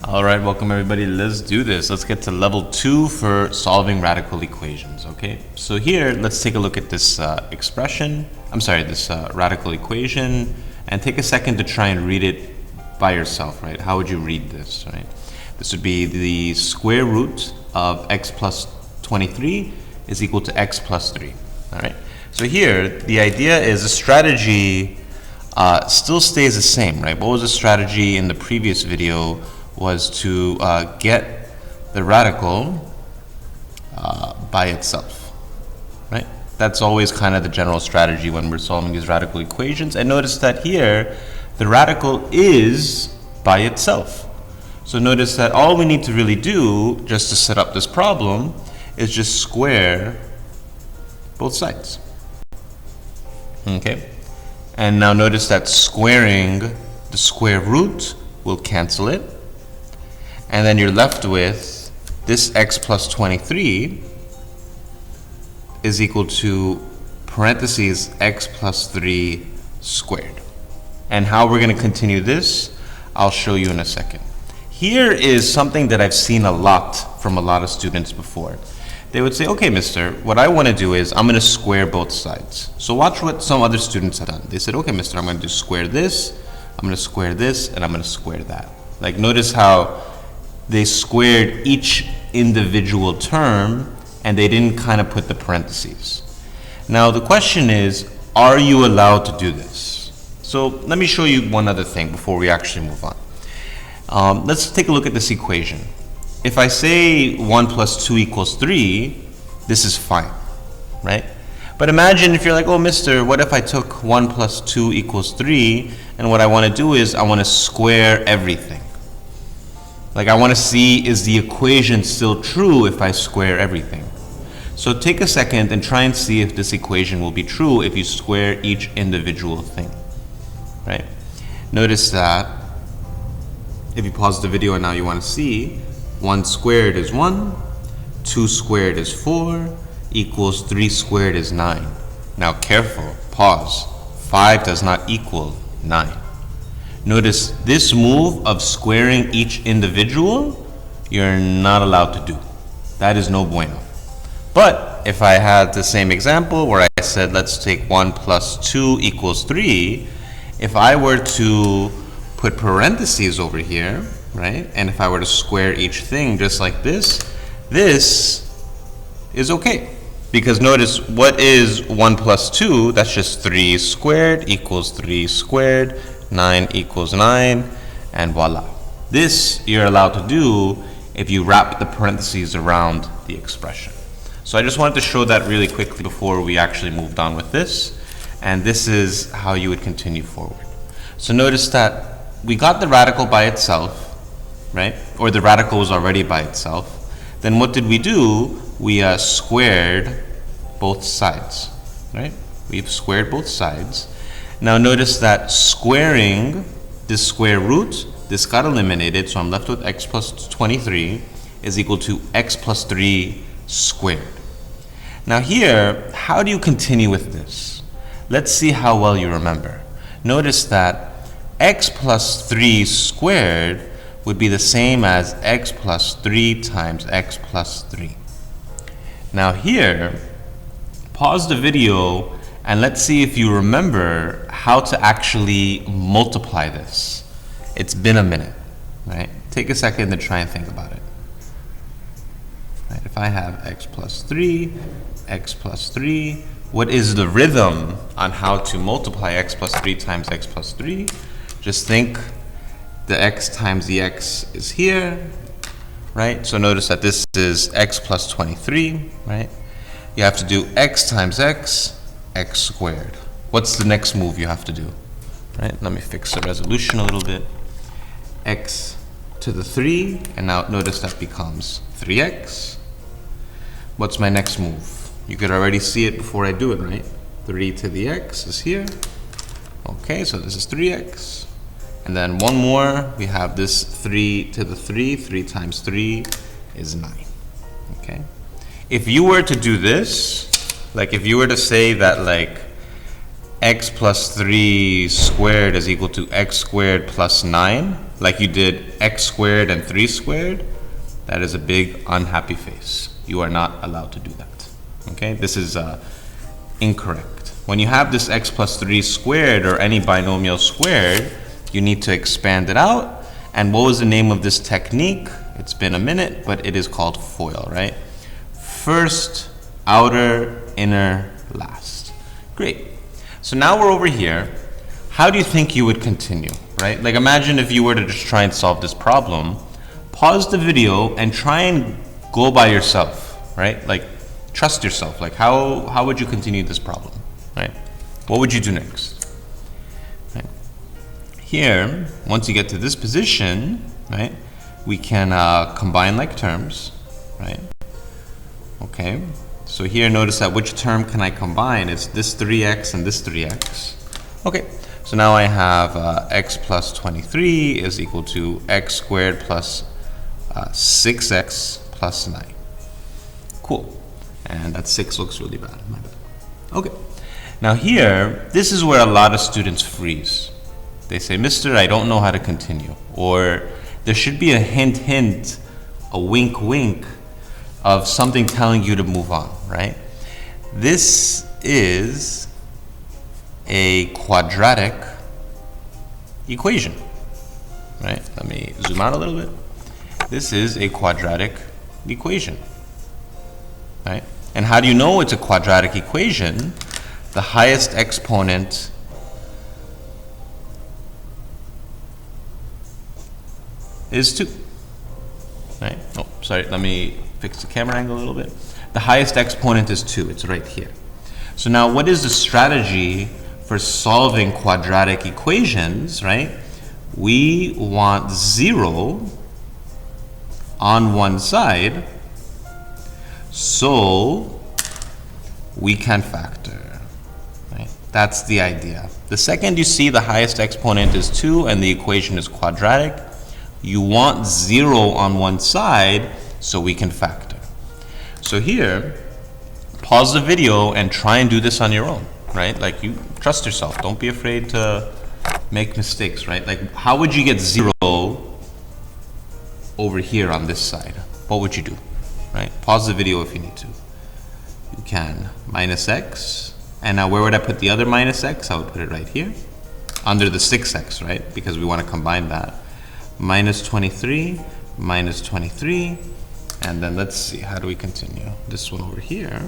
All right, welcome everybody. Let's do this. Let's get to level 2 for solving radical equations, okay? So here, let's take a look at this this radical equation, and take a second to try and read it by yourself, right? How would you read this, right? This would be the square root of x plus 23 is equal to x plus 3, all right? So here, the idea is the strategy still stays the same, right? What was the strategy in the previous video was to get the radical by itself, right? That's always kind of the general strategy when we're solving these radical equations. And notice that here, the radical is by itself. So notice that all we need to really do, just to set up this problem, is just square both sides, okay? And now notice that squaring the square root will cancel it. And then you're left with this x plus 23 is equal to parentheses x plus 3 squared. And how we're going to continue this, I'll show you in a second. Here is something that I've seen a lot from a lot of students before. They would say, okay, mister, what I want to do is I'm going to square both sides. So watch what some other students have done. They said, okay, mister, I'm going to square this, I'm going to square this, and I'm going to square that. Like, notice how they squared each individual term and they didn't kind of put the parentheses. Now the question is, are you allowed to do this? So let me show you one other thing before we actually move on. Let's take a look at this equation. If I say 1 plus 2 equals 3, this is fine, right? But imagine if you're like, oh, mister, what if I took 1 plus 2 equals 3, and what I want to do is I want to square everything. Like, I want to see, is the equation still true if I square everything? So take a second and try and see if this equation will be true if you square each individual thing, right? Notice that if you pause the video and now you want to see, 1 squared is 1, 2 squared is 4, equals 3 squared is 9. Now careful, pause. 5 does not equal 9. Notice this move of squaring each individual, you're not allowed to do. That is no bueno. But if I had the same example where I said, let's take 1 plus 2 equals 3, if I were to put parentheses over here, right? And if I were to square each thing just like this, this is okay. Because notice, what is 1 plus 2? That's just 3 squared equals 3 squared. 9 equals 9, and voila. This you're allowed to do if you wrap the parentheses around the expression. So I just wanted to show that really quickly before we actually moved on with this, and this is how you would continue forward. So notice that we got the radical by itself, right? Or the radical was already by itself. Then what did we do? We squared both sides, right? We've squared both sides. Now notice that squaring this square root, this got eliminated, so I'm left with x plus 23 is equal to x plus 3 squared. Now here, how do you continue with this? Let's see how well you remember. Notice that x plus 3 squared would be the same as x plus 3 times x plus 3. Now here, pause the video and let's see if you remember how to actually multiply this. It's been a minute, right? Take a second to try and think about it. Right, if I have x plus 3, what is the rhythm on how to multiply x plus 3 times x plus 3? Just think the x times the x is here, right? So notice that this is x plus 23, right? You have to do x times x squared. What's the next move you have to do? Right? Let me fix the resolution a little bit. X to the 3, and now notice that becomes 3x. What's my next move? You could already see it before I do it, right? 3 to the x is here. Okay, so this is 3x. And then one more, we have this 3 to the 3. 3 times 3 is 9. Okay? If you were to do this, like if you were to say that like x plus 3 squared is equal to x squared plus 9, like you did x squared and 3 squared, that is a big unhappy face. You are not allowed to do that. Okay, this is incorrect. When you have this x plus 3 squared or any binomial squared, you need to expand it out. And what was the name of this technique? It's been a minute, but it is called FOIL, right? First, outer, inner, last. Great. So now we're over here. How do you think you would continue, right? Like imagine if you were to just try and solve this problem, pause the video and try and go by yourself, right? Like trust yourself. Like how would you continue this problem, right? What would you do next? Right? Here, once you get to this position, right, we can combine like terms, right? Okay. So here, notice that which term can I combine? It's this 3x and this 3x. Okay, so now I have x plus 23 is equal to x squared plus 6x plus 9. Cool. And that 6 looks really bad. My bad. Okay. Now here, this is where a lot of students freeze. They say, Mister, I don't know how to continue. Or there should be a hint, a wink, of something telling you to move on, right? This is a quadratic equation, right? Let me zoom out a little bit. This is a quadratic equation, right? And how do you know it's a quadratic equation? The highest exponent is 2, right? Oh, sorry, let me fix the camera angle a little bit. The highest exponent is 2, it's right here. So now what is the strategy for solving quadratic equations, right? We want 0 on one side so we can factor, right? That's the idea. The second you see the highest exponent is 2 and the equation is quadratic, you want 0 on one side so we can factor. So here, pause the video and try and do this on your own, right? Like you trust yourself. Don't be afraid to make mistakes, right? Like how would you get 0 over here on this side? What would you do, right? Pause the video if you need to. You can minus x. And now where would I put the other minus x? I would put it right here under the 6x, right? Because we want to combine that. Minus 23, minus 23. And then let's see, how do we continue? This one over here.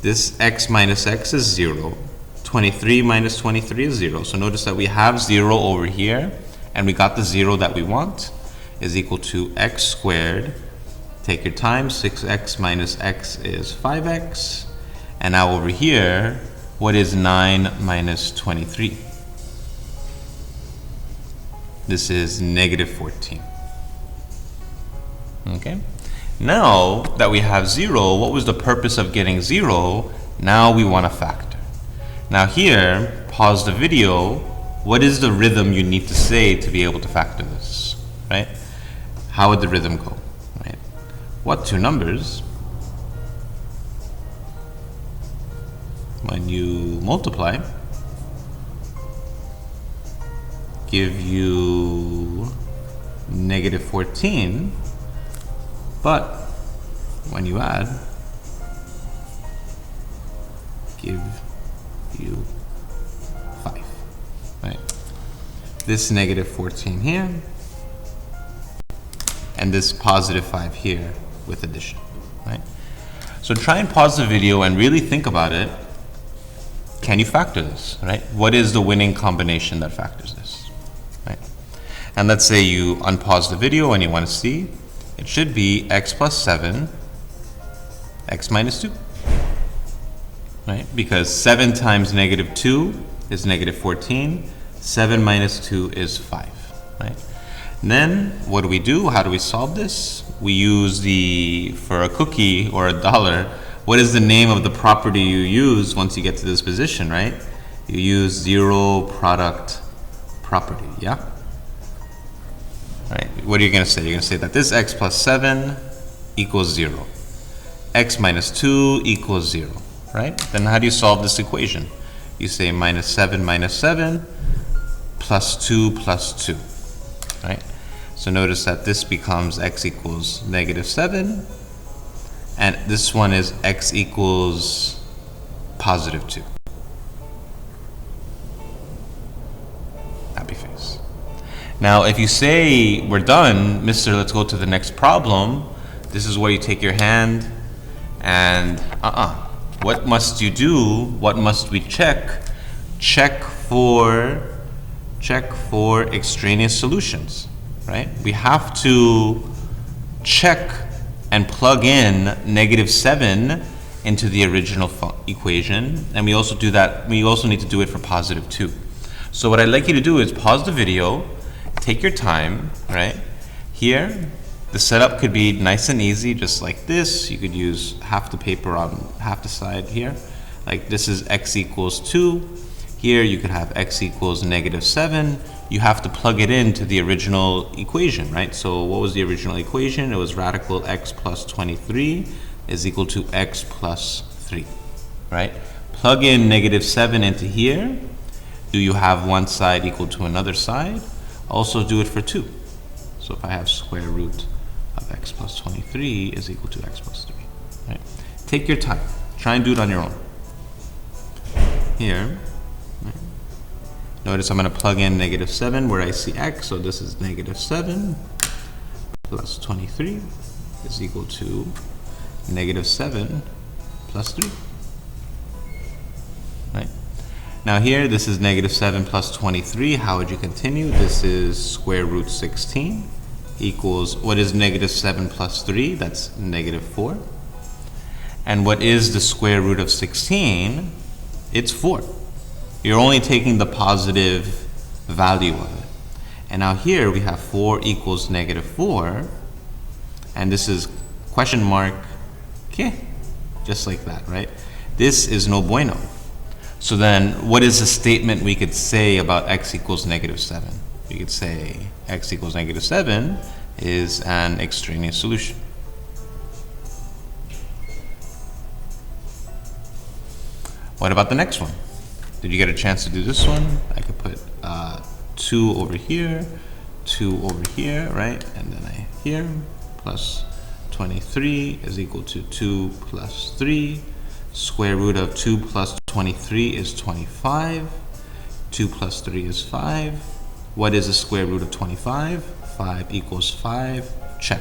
This x minus x is 0. 23 minus 23 is 0. So notice that we have 0 over here, and we got the 0 that we want, is equal to x squared. Take your time, 6x minus x is 5x. And now over here, what is 9 minus 23? This is negative 14. Okay, now that we have 0, what was the purpose of getting 0? Now we want to factor. Now here, pause the video. What is the rhythm you need to say to be able to factor this, right? How would the rhythm go, right? What two numbers, when you multiply, give you negative 14, but when you add, give you 5, right? This negative 14 here, and this positive 5 here with addition, right? So try and pause the video and really think about it. Can you factor this, right? What is the winning combination that factors this, right? And let's say you unpause the video and you want to see. It should be x plus 7, x minus 2, right? Because 7 times negative 2 is negative 14. 7 minus 2 is 5, right? And then what do? How do we solve this? We use for a cookie or a dollar, what is the name of the property you use once you get to this position, right? You use zero product property, yeah? Right, what are you going to say? You're going to say that this x plus 7 equals 0. X minus 2 equals 0. right? Then how do you solve this equation? You say minus 7 plus 2 plus 2, right? So notice that this becomes x equals negative 7, and this one is x equals positive 2. Happy face. Now, if you say, we're done, mister, let's go to the next problem, this is where you take your hand and, what must you do? What must we check? Check for extraneous solutions, right? We have to check and plug in negative 7 into the original equation, and we also do that. We also need to do it for positive 2. So what I'd like you to do is pause the video, take your time, right? Here, the setup could be nice and easy, just like this. You could use half the paper on half the side here. Like this is x equals 2. Here you could have x equals negative 7. You have to plug it into the original equation, right? So what was the original equation? It was radical x plus 23 is equal to x plus 3, right? Plug in negative 7 into here. Do you have one side equal to another side? Also do it for 2. So if I have square root of x plus 23 is equal to x plus 3, right? Take your time. Try and do it on your own. Here, right? Notice I'm going to plug in negative 7 where I see x, so this is negative 7 plus 23 is equal to negative 7 plus 3, right? Now here, this is negative 7 plus 23. How would you continue? This is square root 16 equals, what is negative 7 plus 3? That's negative 4. And what is the square root of 16? It's 4. You're only taking the positive value of it. And now here we have 4 equals negative 4. And this is question mark, okay, just like that, right? This is no bueno. So then, what is a statement we could say about x equals negative 7? We could say x equals negative 7 is an extraneous solution. What about the next one? Did you get a chance to do this one? I could put 2 over here, 2 over here, right? And then here, plus 23 is equal to 2 plus 3. Square root of 2 plus 23 is 25. 2 plus 3 is 5. What is the square root of 25? 5 equals 5. Check.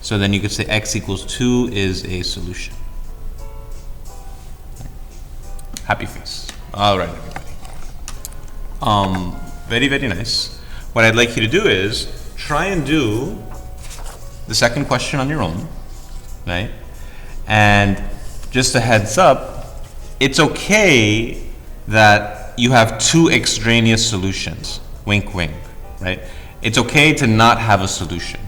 So then you could say x equals 2 is a solution. Happy face. All right, everybody. Very, very nice. What I'd like you to do is try and do the second question on your own, right? And just a heads up, it's okay that you have 2 extraneous solutions. Wink, wink, right? It's okay to not have a solution.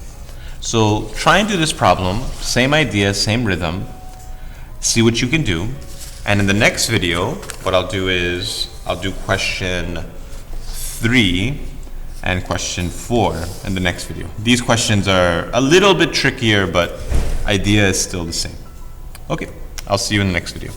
So try and do this problem, same idea, same rhythm, see what you can do. And in the next video, what I'll do is I'll do question 3 and question 4 in the next video. These questions are a little bit trickier, but idea is still the same. Okay, I'll see you in the next video.